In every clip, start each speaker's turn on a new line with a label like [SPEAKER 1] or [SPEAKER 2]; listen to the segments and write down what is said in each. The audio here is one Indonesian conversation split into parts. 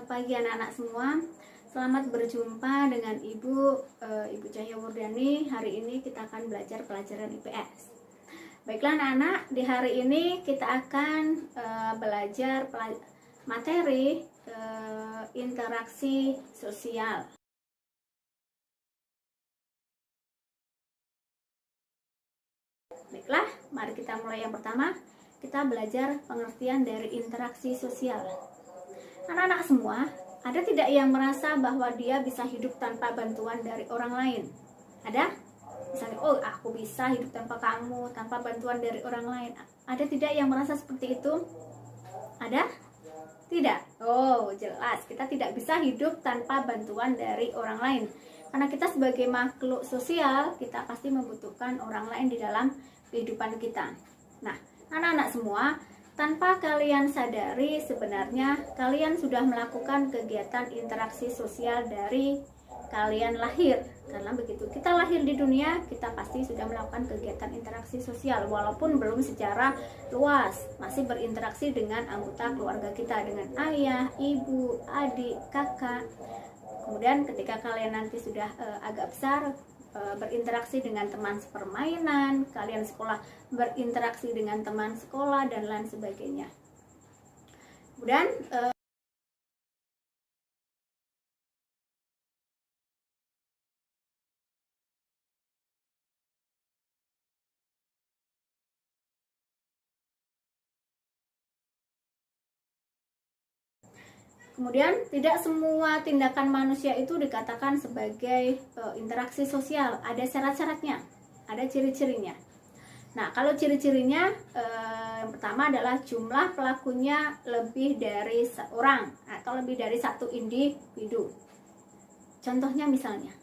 [SPEAKER 1] pagi anak-anak semua. Selamat berjumpa dengan Ibu Cahya Wardani. Hari ini kita akan belajar pelajaran IPS. Baiklah anak-anak, di hari ini kita akan belajar materi interaksi sosial. Baiklah, mari kita mulai yang pertama. Kita belajar pengertian dari interaksi sosial. Anak-anak semua, ada tidak yang merasa bahwa dia bisa hidup tanpa bantuan dari orang lain? Ada? Misalnya, oh aku bisa hidup tanpa kamu, tanpa bantuan dari orang lain. Ada tidak yang merasa seperti itu? Ada? Tidak? Oh jelas, kita tidak bisa hidup tanpa bantuan dari orang lain. Karena kita sebagai makhluk sosial, kita pasti membutuhkan orang lain di dalam kehidupan kita. Nah, anak-anak semua, tanpa kalian sadari, sebenarnya kalian sudah melakukan kegiatan interaksi sosial dari kalian lahir. Karena begitu kita lahir di dunia, kita pasti sudah melakukan kegiatan interaksi sosial, walaupun belum secara luas, masih berinteraksi dengan anggota keluarga kita, dengan ayah, ibu, adik, kakak. Kemudian ketika kalian nanti sudah agak besar, berinteraksi dengan teman sepermainan, kalian sekolah berinteraksi dengan teman sekolah dan lain sebagainya. Kemudian Kemudian, tidak semua tindakan manusia itu dikatakan sebagai interaksi sosial. Ada syarat-syaratnya, ada ciri-cirinya. Nah, kalau ciri-cirinya, yang pertama adalah jumlah pelakunya lebih dari seorang atau lebih dari satu individu. Contohnya misalnya,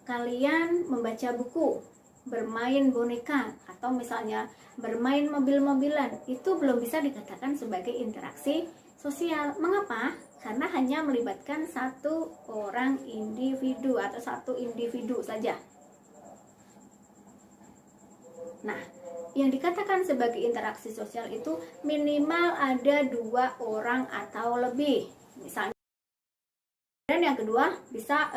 [SPEAKER 1] kalian membaca buku, bermain boneka, atau misalnya bermain mobil-mobilan, itu belum bisa dikatakan sebagai interaksi sosial. Mengapa? Karena hanya melibatkan satu orang individu atau satu individu saja. Nah, yang dikatakan sebagai interaksi sosial itu minimal ada 2 orang atau lebih. Misalnya, dan yang kedua bisa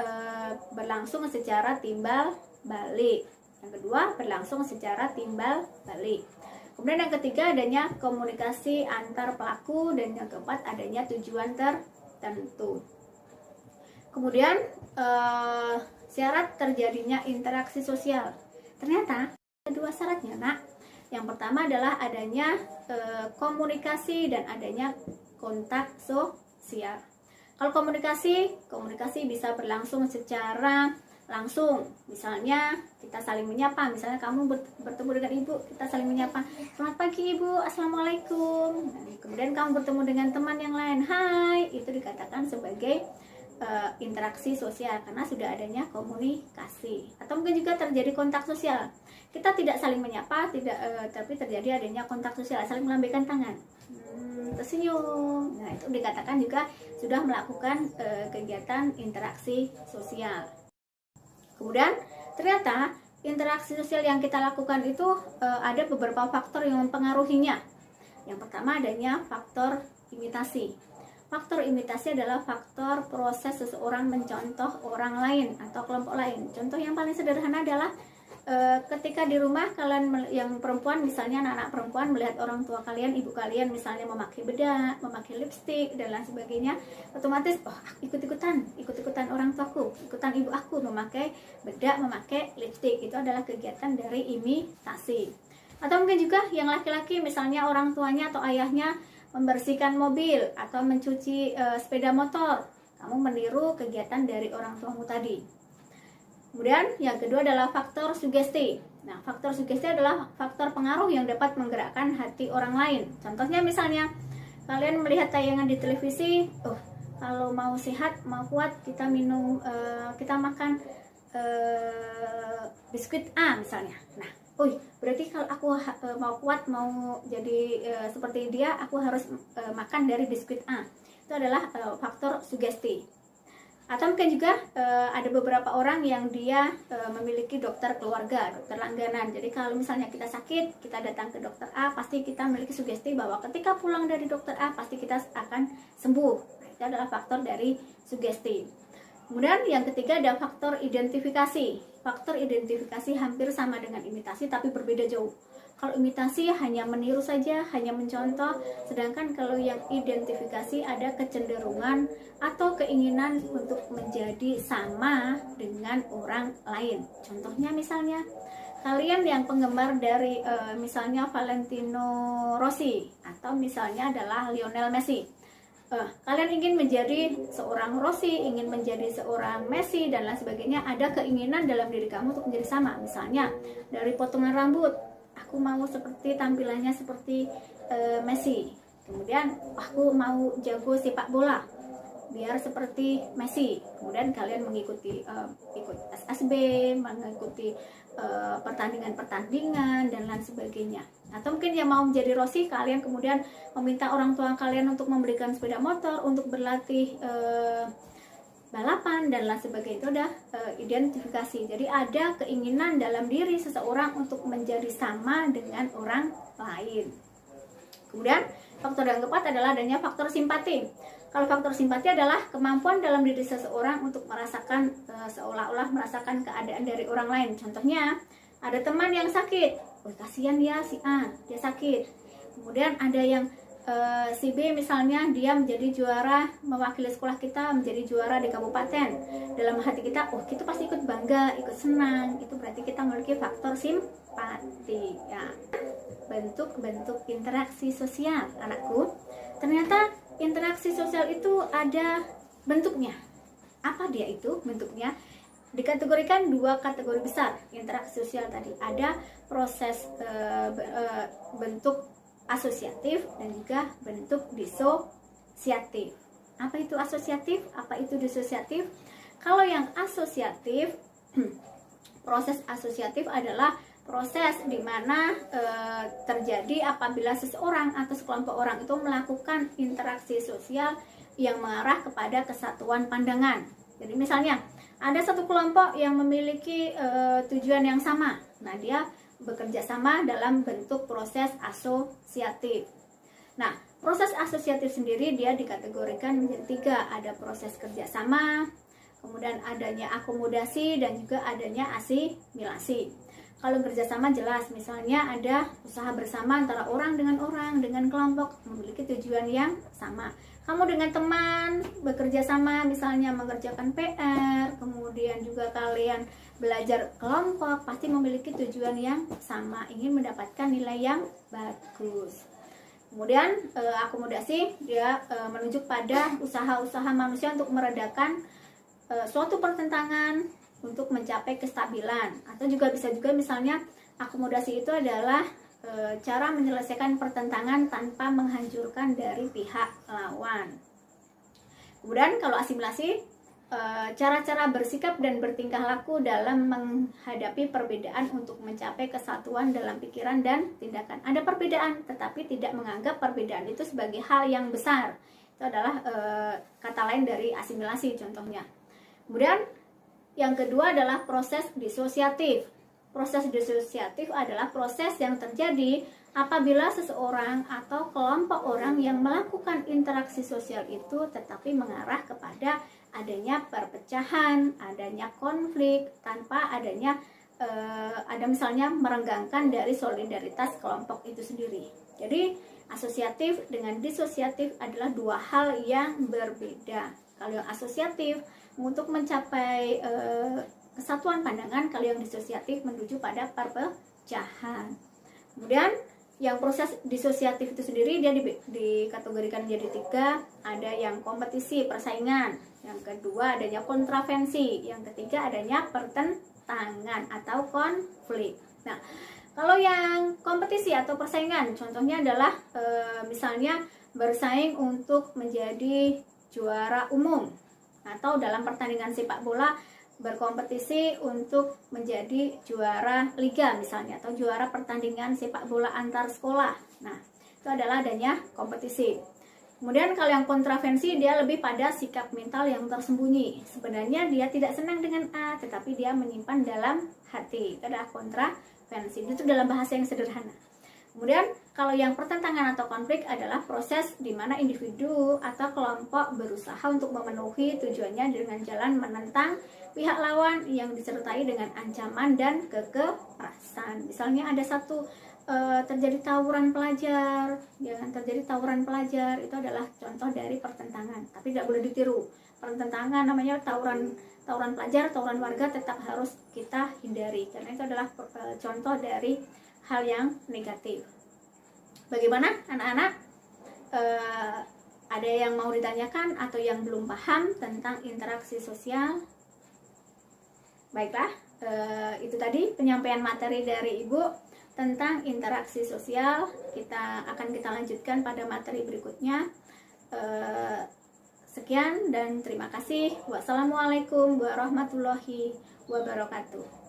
[SPEAKER 1] berlangsung secara timbal balik. Yang kedua berlangsung secara timbal balik. Kemudian yang ketiga adanya komunikasi antar pelaku, dan yang keempat adanya tujuan tertentu. Kemudian syarat terjadinya interaksi sosial. Ternyata ada 2 syaratnya, Nak. Yang pertama adalah adanya komunikasi dan adanya kontak sosial. Kalau komunikasi bisa berlangsung secara langsung. Misalnya kita saling menyapa, misalnya kamu bertemu dengan ibu, kita saling menyapa, selamat pagi ibu, assalamualaikum. Nah, kemudian kamu bertemu dengan teman yang lain, hai, itu dikatakan sebagai interaksi sosial karena sudah adanya komunikasi. Atau mungkin juga terjadi kontak sosial, kita tidak saling menyapa, tapi terjadi adanya kontak sosial, saling melambaikan tangan, tersenyum. Nah, itu dikatakan juga sudah melakukan kegiatan interaksi sosial. Kemudian ternyata interaksi sosial yang kita lakukan itu ada beberapa faktor yang mempengaruhinya. Yang pertama adanya faktor imitasi. Faktor imitasi adalah faktor proses seseorang mencontoh orang lain atau kelompok lain. Contoh yang paling sederhana adalah ketika di rumah kalian yang perempuan, misalnya anak-anak perempuan melihat orang tua kalian, ibu kalian misalnya memakai bedak, memakai lipstik dan lain sebagainya, otomatis ikut-ikutan orang tuaku, ikutan ibu aku memakai bedak, memakai lipstik. Itu adalah kegiatan dari imitasi. Atau mungkin juga yang laki-laki, misalnya orang tuanya atau ayahnya membersihkan mobil atau mencuci sepeda motor, kamu meniru kegiatan dari orang tuamu tadi. Kemudian yang kedua adalah faktor sugesti. Nah, faktor sugesti adalah faktor pengaruh yang dapat menggerakkan hati orang lain. Contohnya misalnya kalian melihat tayangan di televisi, kalau mau sehat, mau kuat, kita makan biskuit A misalnya. Nah, berarti kalau aku mau kuat, mau jadi seperti dia, aku harus makan dari biskuit A. Itu adalah faktor sugesti. Atau mungkin juga ada beberapa orang yang dia memiliki dokter keluarga, dokter langganan. Jadi kalau misalnya kita sakit, kita datang ke dokter A, pasti kita memiliki sugesti bahwa ketika pulang dari dokter A, pasti kita akan sembuh. Nah, Itu adalah faktor dari sugesti. Kemudian yang ketiga ada faktor identifikasi. Faktor identifikasi hampir sama dengan imitasi tapi berbeda jauh. Kalau imitasi hanya meniru saja, hanya mencontoh, sedangkan kalau yang identifikasi ada kecenderungan atau keinginan untuk menjadi sama dengan orang lain. Contohnya misalnya, kalian yang penggemar dari misalnya Valentino Rossi atau misalnya adalah Lionel Messi. Kalian ingin menjadi seorang Rossi, ingin menjadi seorang Messi dan lain sebagainya, ada keinginan dalam diri kamu untuk menjadi sama. Misalnya dari potongan rambut, aku mau seperti tampilannya seperti Messi. Kemudian aku mau jago sepak bola biar seperti Messi. Kemudian kalian mengikuti ikut SSB, mengikuti pertandingan-pertandingan dan lain sebagainya. Atau mungkin yang mau menjadi Rossi, kalian kemudian meminta orang tua kalian untuk memberikan sepeda motor untuk berlatih balapan dan lain sebagainya. Itu udah identifikasi. Jadi ada keinginan dalam diri seseorang untuk menjadi sama dengan orang lain. Kemudian faktor yang keempat adalah adanya faktor simpati. Kalau faktor simpati adalah kemampuan dalam diri seseorang untuk merasakan seolah-olah merasakan keadaan dari orang lain. Contohnya, ada teman yang sakit, kasihan ya si A, dia sakit. Kemudian ada yang si B misalnya, dia menjadi juara mewakili sekolah kita, menjadi juara di kabupaten. Dalam hati kita, kita pasti ikut bangga, ikut senang. Itu berarti kita memiliki faktor simpati ya. Bentuk-bentuk interaksi sosial, anakku. Ternyata interaksi sosial itu ada bentuknya. Apa dia itu bentuknya? Dikategorikan dua kategori besar interaksi sosial tadi. Ada proses bentuk asosiatif dan juga bentuk disosiatif. Apa itu asosiatif? Apa itu disosiatif? Kalau yang asosiatif, proses asosiatif adalah proses di mana terjadi apabila seseorang atau sekelompok orang itu melakukan interaksi sosial yang mengarah kepada kesatuan pandangan. Jadi misalnya ada satu kelompok yang memiliki tujuan yang sama. Nah, dia bekerja sama dalam bentuk proses asosiatif. Nah, proses asosiatif sendiri dia dikategorikan menjadi tiga. Ada proses kerjasama, kemudian adanya akomodasi, dan juga adanya asimilasi. Kalau kerjasama jelas, misalnya ada usaha bersama antara orang, dengan kelompok, memiliki tujuan yang sama. Kamu dengan teman bekerja sama, misalnya mengerjakan PR, kemudian juga kalian belajar kelompok, pasti memiliki tujuan yang sama, ingin mendapatkan nilai yang bagus. Kemudian akomodasi, dia menunjuk pada usaha-usaha manusia untuk meredakan suatu pertentangan, untuk mencapai kestabilan. Atau juga bisa juga misalnya akomodasi itu adalah cara menyelesaikan pertentangan tanpa menghancurkan dari pihak lawan. Kemudian kalau asimilasi, cara-cara bersikap dan bertingkah laku dalam menghadapi perbedaan untuk mencapai kesatuan dalam pikiran dan tindakan. Ada perbedaan tetapi tidak menganggap perbedaan itu sebagai hal yang besar. Itu adalah kata lain dari asimilasi contohnya. Kemudian yang kedua adalah proses disosiatif. Proses disosiatif adalah proses yang terjadi apabila seseorang atau kelompok orang yang melakukan interaksi sosial itu tetapi mengarah kepada adanya perpecahan, adanya konflik, tanpa adanya ada misalnya merenggangkan dari solidaritas kelompok itu sendiri. Jadi asosiatif dengan disosiatif adalah dua hal yang berbeda. Kalau yang asosiatif untuk mencapai kesatuan pandangan, kalau yang disosiatif menuju pada perpecahan. Kemudian yang proses disosiatif itu sendiri dia dikategorikan menjadi tiga. Ada yang kompetisi, persaingan. Yang kedua adanya kontravensi. Yang ketiga adanya pertentangan atau konflik. Nah, kalau yang kompetisi atau persaingan, contohnya adalah misalnya bersaing untuk menjadi juara umum, atau dalam pertandingan sepak bola berkompetisi untuk menjadi juara liga misalnya, atau juara pertandingan sepak bola antar sekolah. Nah, itu adalah adanya kompetisi. Kemudian kalau yang kontravensi, dia lebih pada sikap mental yang tersembunyi. Sebenarnya dia tidak senang dengan A, tetapi dia menyimpan dalam hati. Itu adalah kontravensi. Itu dalam bahasa yang sederhana. Kemudian kalau yang pertentangan atau konflik adalah proses di mana individu atau kelompok berusaha untuk memenuhi tujuannya dengan jalan menentang pihak lawan yang disertai dengan ancaman dan kekerasan. Misalnya ada satu terjadi tawuran pelajar, terjadi tawuran pelajar itu adalah contoh dari pertentangan, tapi tidak boleh ditiru. Pertentangan namanya tawuran pelajar, tawuran warga tetap harus kita hindari karena itu adalah contoh dari hal yang negatif. Bagaimana anak-anak? Ada yang mau ditanyakan atau yang belum paham tentang interaksi sosial? Baiklah, itu tadi penyampaian materi dari Ibu tentang interaksi sosial. Kita lanjutkan pada materi berikutnya. Sekian dan terima kasih. Wassalamualaikum warahmatullahi wabarakatuh.